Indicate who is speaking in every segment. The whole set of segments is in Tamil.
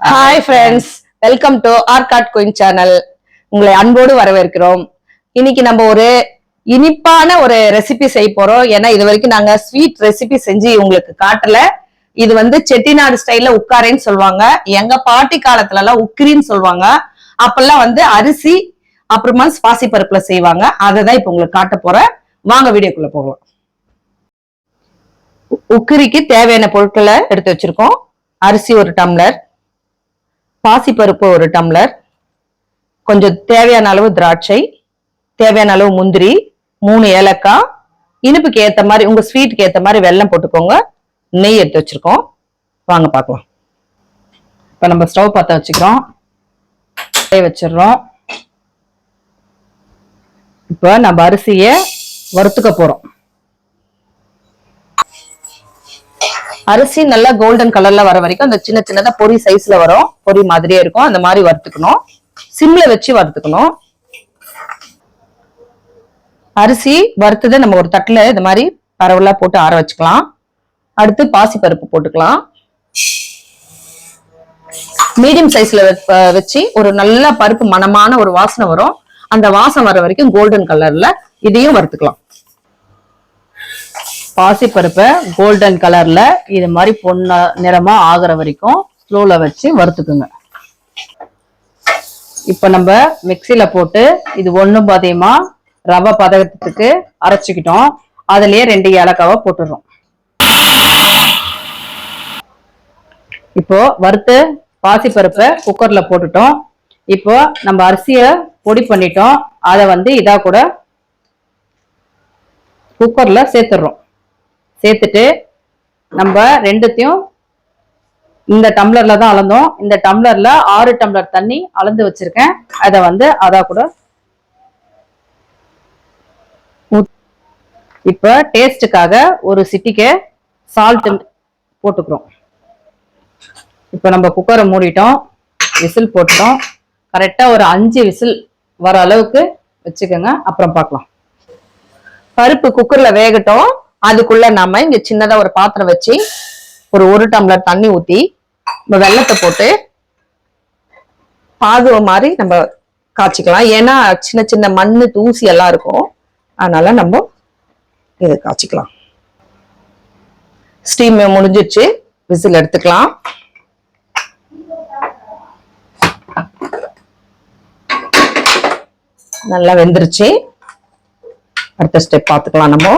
Speaker 1: Hi friends, welcome to Arcad Queen channel. உங்களை அன்போடு வரவேற்கிறோம். இன்னைக்கு நம்ம ஒரு இனிப்பான ஒரு ரெசிபி செய்ய போறோம். ஏன்னா இது வரைக்கும் நாங்க ஸ்வீட் ரெசிபி செஞ்சு உங்களுக்கு காட்டல. இது வந்து செட்டிநாடு ஸ்டைல்ல உக்காரேன்னு சொல்லுவாங்க. எங்க பாட்டி காலத்துல எல்லாம் உக்கிரின்னு சொல்லுவாங்க. அப்பெல்லாம் வந்து அரிசி அப்புறமா பாசி பருப்புல செய்வாங்க. அததான் இப்ப உங்களுக்கு காட்ட போறேன். வாங்க வீடியோக்குள்ள போகலாம். உக்கிரிக்கு தேவையான பொருட்களை எடுத்து வச்சிருக்கோம். அரிசி ஒரு டம்ளர், பாசிப்பருப்பு ஒரு டம்ளர், கொஞ்சம் தேவையான அளவு திராட்சை, தேவையான அளவு முந்திரி, 3 ஏலக்காய், இனிப்புக்கு ஏத்த மாதிரி உங்க ஸ்வீட்டுக்கு ஏத்த மாதிரி வெல்லம் போட்டுக்கோங்க, நெய் எடுத்து வச்சிருக்கோம். வாங்க பார்க்கலாம். இப்ப நம்ம ஸ்டவ் பத்த வச்சுக்கிறோம், வச்சிடறோம். இப்ப நம்ம அரிசிய வறுத்துக்க போறோம். அரிசி நல்லா கோல்டன் கலர்ல வர வரைக்கும் அந்த சின்ன சின்னதா பொரி சைஸ்ல வரும், பொரி மாதிரியே இருக்கும். அந்த மாதிரி வறுத்துக்கணும், சிம்ல வச்சு வறுத்துக்கணும். அரிசி வறுத்ததை நம்ம ஒரு தட்டுல இந்த மாதிரி பரவலா போட்டு ஆற வச்சுக்கலாம். அடுத்து பாசி பருப்பு போட்டுக்கலாம். மீடியம் சைஸ்ல வச்சு ஒரு நல்ல பருப்பு மணமான ஒரு வாசனை வரும். அந்த வாசனை வர வரைக்கும் கோல்டன் கலர்ல இதையும் வறுத்துக்கலாம். பாசி பருப்பை கோல்டன் கலர்ல இது மாதிரி பொன்ன நிறமா ஆகுற வரைக்கும் ஸ்லோல வச்சு வறுத்துக்குங்க. இப்ப நம்ம மிக்சியில போட்டு இது ஒண்ணும் பாதியமா ரவை பதகத்துக்கு அரைச்சுக்கிட்டோம். அதுலயே 2 ஏலக்காவை போட்டுடுறோம். இப்போ வறுத்து பாசி பருப்பை குக்கர்ல போட்டுட்டோம். இப்போ நம்ம அரிசிய பொடி பண்ணிட்டோம். அதை வந்து இதா கூட குக்கர்ல சேர்த்துடுறோம். சேர்த்துட்டு நம்ம ரெண்டுத்தையும் இந்த டம்ளர்ல தான் அளந்தோம். இந்த டம்ளர்ல 6 டம்ளர் தண்ணி அளந்து வச்சிருக்கேன். அதை வந்து அதா கூட இப்ப டேஸ்டுக்காக ஒரு சிட்டிகை சால்ட் போட்டுக்கிறோம். இப்ப நம்ம குக்கரை மூடிட்டோம், விசில் போட்டோம். கரெக்டா ஒரு 5 விசில் வர அளவுக்கு வச்சுக்கோங்க, அப்புறம் பார்க்கலாம். பருப்பு குக்கர்ல வேகட்டும். அதுக்குள்ள நாம இங்க சின்னதா ஒரு பாத்திரம் வச்சு ஒரு டம்ளர் தண்ணி ஊத்தி நம்ம வெல்லத்தை போட்டு பாகுவ மாதிரி நம்ம காய்ச்சிக்கலாம். ஏன்னா சின்ன சின்ன மண்ணு தூசி எல்லாம் இருக்கும், அதனால நம்ம இதை காய்ச்சிக்கலாம். ஸ்டீம் முடிஞ்சிச்சு, விசில் எடுத்துக்கலாம். நல்லா வெந்துருச்சு. அடுத்த ஸ்டெப் பார்த்துக்கலாம். நம்ம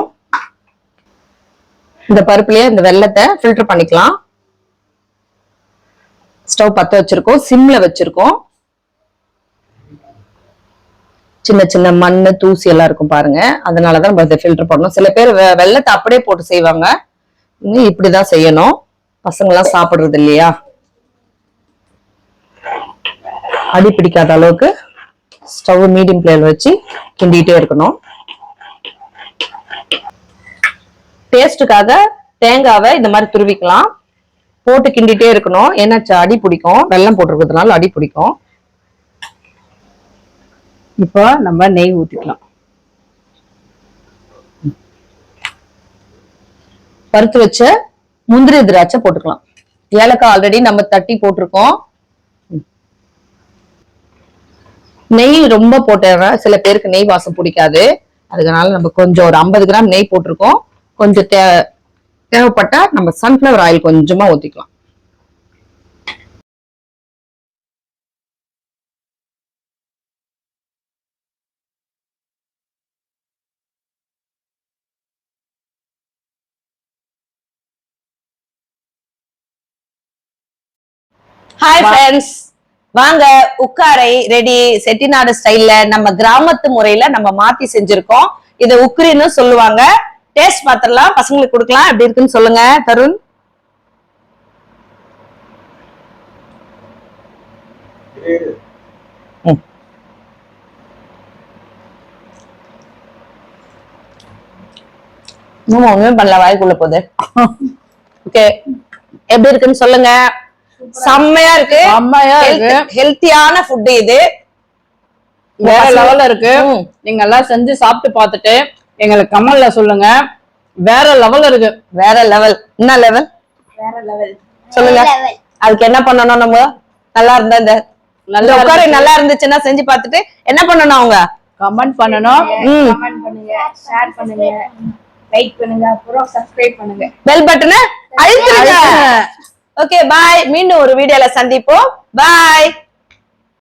Speaker 1: இந்த பருப்புலயே இந்த வெல்லத்தை ஃபில்டர் பண்ணிக்கலாம். ஸ்டவ் பத்த வச்சிருக்கோம், சிம்ல வச்சிருக்கோம். சின்ன சின்ன மண்ணு தூசி எல்லாம் இருக்கும் பாருங்க, அதனாலதான் நம்ம இதை ஃபில்டர் பண்ணணும். சில பேர் வெல்லத்தை அப்படியே போட்டு செய்வாங்க, இப்படிதான் செய்யணும். பசங்க எல்லாம் சாப்பிடுறது இல்லையா. அடி பிடிக்காத அளவுக்கு ஸ்டவ் மீடியம் ஃப்ளேம்ல வச்சு கிண்டிட்டே இருக்கணும். டேஸ்டுக்காக தேங்காவை இந்த மாதிரி துருவிக்கலாம், போட்டு கிண்டிட்டே இருக்கணும். ஏன்னா அடி பிடிக்கும், வெல்லம் போட்டிருக்கிறதுனால அடி பிடிக்கும். இப்போ நம்ம நெய் ஊத்திக்கலாம். பருத்து வச்ச முந்திரி திராட்சை போட்டுக்கலாம். ஏலக்காய் ஆல்ரெடி நம்ம தட்டி போட்டிருக்கோம். நெய் ரொம்ப போட்டேன்னா சில பேருக்கு நெய் வாசம் பிடிக்காது, அதனால நம்ம கொஞ்சம் ஒரு 50 கிராம் நெய் போட்டிருக்கோம். கொஞ்சம் தேவைப்பட்டா நம்ம சன்ஃபிளவர் ஆயில் கொஞ்சமா ஊத்திக்கலாம். ஹாய் ஃப்ரெண்ட்ஸ், வாங்க உக்காரை ரெடி. செட்டிநாடு ஸ்டைல்ல நம்ம கிராமத்து முறையில நம்ம மாத்தி செஞ்சிருக்கோம். இத உக்ரின்னு சொல்லுவாங்க. டேஸ்ட் பாத்திரலாம், பசங்களுக்கு கொடுக்கலாம். எப்படி இருக்குன்னு சொல்லுங்க தருண். ஒண்ணுமே பண்ணல, வாய்க்குள்ள போகுது. ஓகே, எப்படி இருக்குன்னு சொல்லுங்க. செம்மையா இருக்கு, செம்மையா இருக்கு. ஹெல்த்தியான ஃபுட் இது, வேற லெவல்ல இருக்கு. நீங்க எல்லாம் செஞ்சு சாப்பிட்டு பார்த்துட்டு எங்களுக்கு கமெண்ட்ல சொல்லுங்க. வேற லெவல் இருக்கு, வேற லெவல். என்ன லெவல்? வேற லெவல் சொல்லுங்க. அதுக்கு என்ன பண்ணணும் நம்ம? நல்லா இருந்தா இந்த உட்கார நல்லா இருந்துச்சுன்னா செஞ்சு பார்த்துட்டு என்ன பண்ணணும் அவங்க
Speaker 2: கமெண்ட் பண்ணணும்,
Speaker 3: கமெண்ட் பண்ணுங்க, ஷேர் பண்ணுங்க, லைக் பண்ணுங்க, அப்புறம் சப்ஸ்கிரைப் பண்ணுங்க,
Speaker 1: பெல் பட்டனை அழுத்துங்க. ஓகே பாய், மீண்டும் ஒரு வீடியோல சந்திப்போம். பாய்.